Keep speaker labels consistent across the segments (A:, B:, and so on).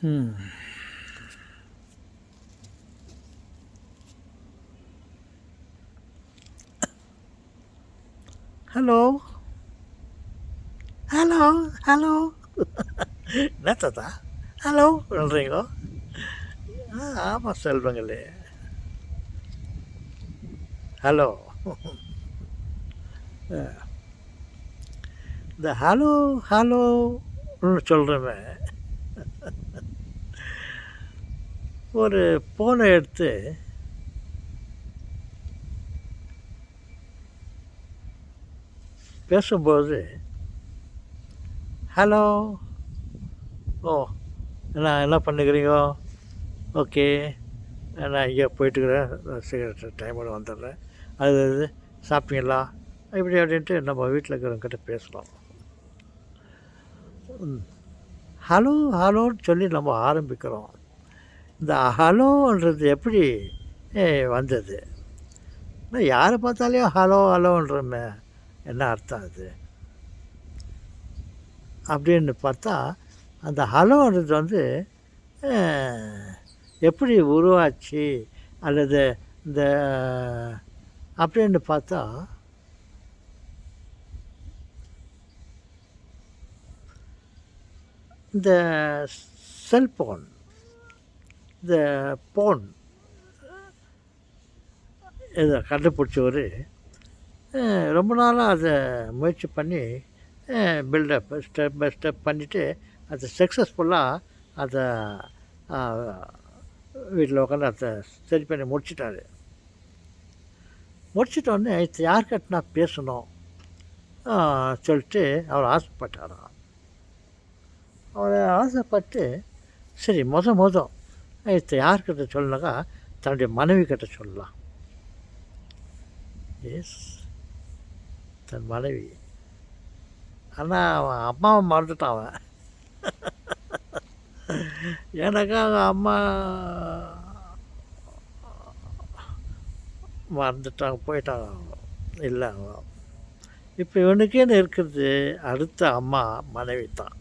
A: ம். Hello, hello, hello. என்ன தாத்தா ஹலோ சொல்கிறீங்கோ? ஆமாம் செல்வங்களே. ஹலோ. இந்த ஹலோ ஹலோன்னு சொல்கிறவன் ஒரு ஃபோனை எடுத்து பேசும்போது ஹலோ, ஓ என்ன பண்ணுகிறீங்க, ஓகே நான் இங்கே போயிட்டுருக்கிறேன், சிகரெட் டைமோட வந்துடுறேன், அது சாப்பிட்டீங்களா இப்படி அப்படின்ட்டு நம்ம வீட்டில் இருக்கிறவங்கக்கிட்ட பேசலாம். ஹலோ ஹலோன்னு சொல்லி நம்ம ஆரம்பிக்கிறோம். இந்த ஹலோன்றது எப்படி வந்தது? யாரை பார்த்தாலையும் ஹலோ ஹலோன்றமே, என்ன அர்த்தம் அது அப்படின்னு பார்த்தா, அந்த ஹலோன்றது வந்து எப்படி உருவாச்சு அல்லது இந்த அப்படின்னு பார்த்தா, இந்த செல்ஃபோன், இந்த ஃபோன் இதை கண்டுபிடிச்சவர் ரொம்ப நாளாக அதை முயற்சி பண்ணி பில்டப் ஸ்டெப் பை ஸ்டெப் பண்ணிவிட்டு அதை சக்ஸஸ்ஃபுல்லாக அதை வீட்டில் உட்காந்து அதை சரி பண்ணி முடிச்சிட்டாரு. முடிச்சிட்டோடனே இது யார்கிட்ட நான் பேசணும் சொல்லிட்டு அவர் ஆசைப்பட்டாராம். அவர் ஆசைப்பட்டு சரி இது யார்கிட்ட சொல்லனாக்கா தன்னுடைய மனைவி கிட்ட சொல்லலாம். எஸ், தன் மனைவி. ஆனால் அவன் அம்மாவை மறந்துட்டான் அவன். ஏன்னாக்கா அவங்க அம்மா மறந்துட்டாங்க, போயிட்டாங்க, இல்லை அவன். இப்போ இவனுக்கேன்னு இருக்கிறது அடுத்த அம்மா மனைவி தான்.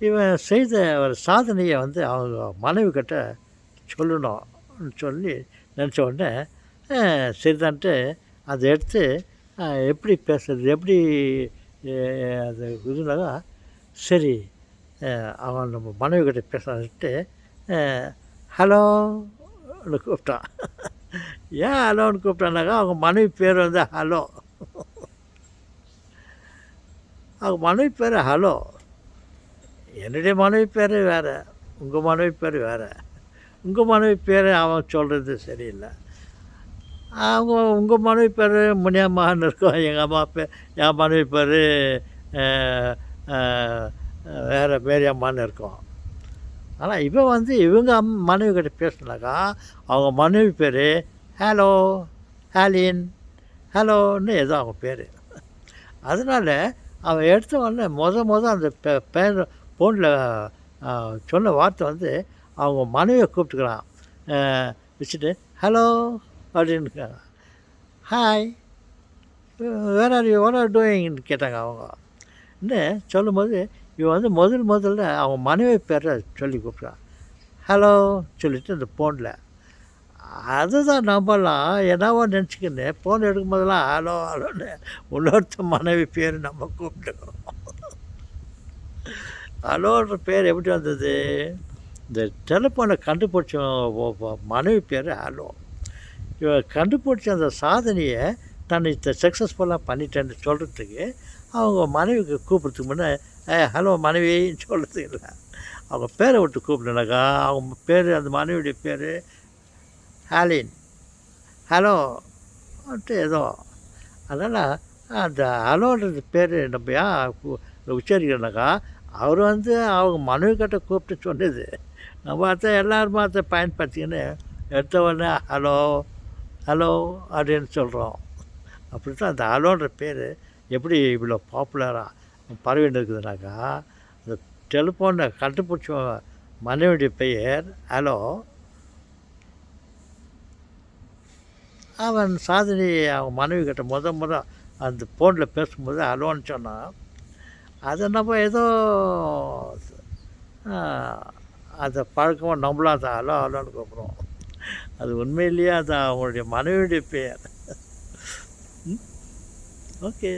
A: இவன் செய்த ஒரு சாதனையை வந்து அவங்க மனைவி கிட்ட சொல்லணும்னு சொல்லி நினச்ச உடனே சரிதான்ட்டு அதை எடுத்து எப்படி பேசுறது, எப்படி அது இதுனாக்கா சரி அவன் நம்ம மனைவி கிட்ட பேசுறான்ட்டு ஹலோன்னு கூப்பிட்டான். ஏன் ஹலோன்னு கூப்பிட்டானாக்கா அவங்க மனைவி பேர் வந்து ஹலோ. அவங்க மனைவி பேர் ஹலோ. என்னுடைய மனைவி பேர் வேறு, உங்கள் மனைவி பேர் வேறு. உங்கள் மனைவி பேர் அவன் சொல்கிறது சரியில்லை. அவங்க உங்கள் மனைவி பேர் முனியம்மான்னு இருக்கும், எங்கள் அம்மா பேர், என் மனைவி பேர் வேறு மேரியம்மான்னு இருக்கும். ஆனால் இப்போ வந்து இவங்க மனைவி கிட்ட பேசினாக்கா அவங்க மனைவி பேர் ஹலோ, ஹாலின், ஹலோன்னு ஏதோ அவங்க பேர். அதனால் அவன் எடுத்த உடனே அந்த பேர் ஃபோனில் சொன்ன வார்த்தை வந்து அவங்க மனைவியை கூப்பிட்டுக்கிறான். வச்சுட்டு ஹலோ அப்படின்னு, hi where are you, what are டூயிங்னு கேட்டாங்க அவங்க. இன்னும் சொல்லும்போது இவன் வந்து முதல்ல அவங்க மனைவி பேரை சொல்லி கூப்பிட்றான், ஹலோ சொல்லிவிட்டு இந்த ஃபோனில். அதுதான் நம்மலாம் என்னவோ நினச்சிக்கின்னு ஃபோன் எடுக்கும் போதெல்லாம் ஹலோ ஹலோன்னு இன்னொருத்த மனைவி பேர் நம்ம கூப்பிட்டுக்கிறோம். ஹலோன்ற பேர் எப்படி வந்தது? இந்த டெலிஃபோனை கண்டுபிடிச்ச மனைவி பேர் ஹலோ. இவன் கண்டுபிடிச்ச அந்த சாதனையை நான் இதை சக்ஸஸ்ஃபுல்லாக பண்ணிட்டேன்னு சொல்கிறதுக்கு அவங்க மனைவிக்கு கூப்பிட்றதுக்கு முன்னே ஹலோ மனைவின்னு சொல்கிறதுக்கு இல்லை, அவங்க பேரை விட்டு கூப்பிடனாக்கா அவங்க பேர், அந்த மனைவியுடைய பேர் ஹாலின், ஹலோன்ட்டு ஏதோ. அதனால் அந்த ஹலோன்றது பேர் நம்ம ஏன் உச்சரிக்கிறோன்னாக்கா அவர் வந்து அவங்க மனைவி கிட்ட கூப்பிட்டு சொன்னது. நம்ம அதை எல்லாருமே அதை பயன்படுத்திக்கின்னு எடுத்த உடனே ஹலோ ஹலோ அப்படின்னு சொல்கிறோம். அப்படி தான் அந்த ஹலோன்ற பேர் எப்படி இவ்வளோ பாப்புலராக பரவின்னு இருக்குதுனாக்கா, இந்த டெலிஃபோனை கண்டுபிடிச்ச மனைவியுடைய பெயர் ஹலோ. அவன் சாதனையை அவன் மனைவி கிட்ட முத அந்த ஃபோனில் பேசும்போது ஹலோன்னு சொன்னான். அதை நம்ம ஏதோ அந்த பழக்கமாக நம்மளும் அதை ஹலோ ஹலோன்னு கூப்பிடுவோம். அது உண்மையிலேயே அது அவங்களுடைய மனைவியுடைய பெயர். ஓகே.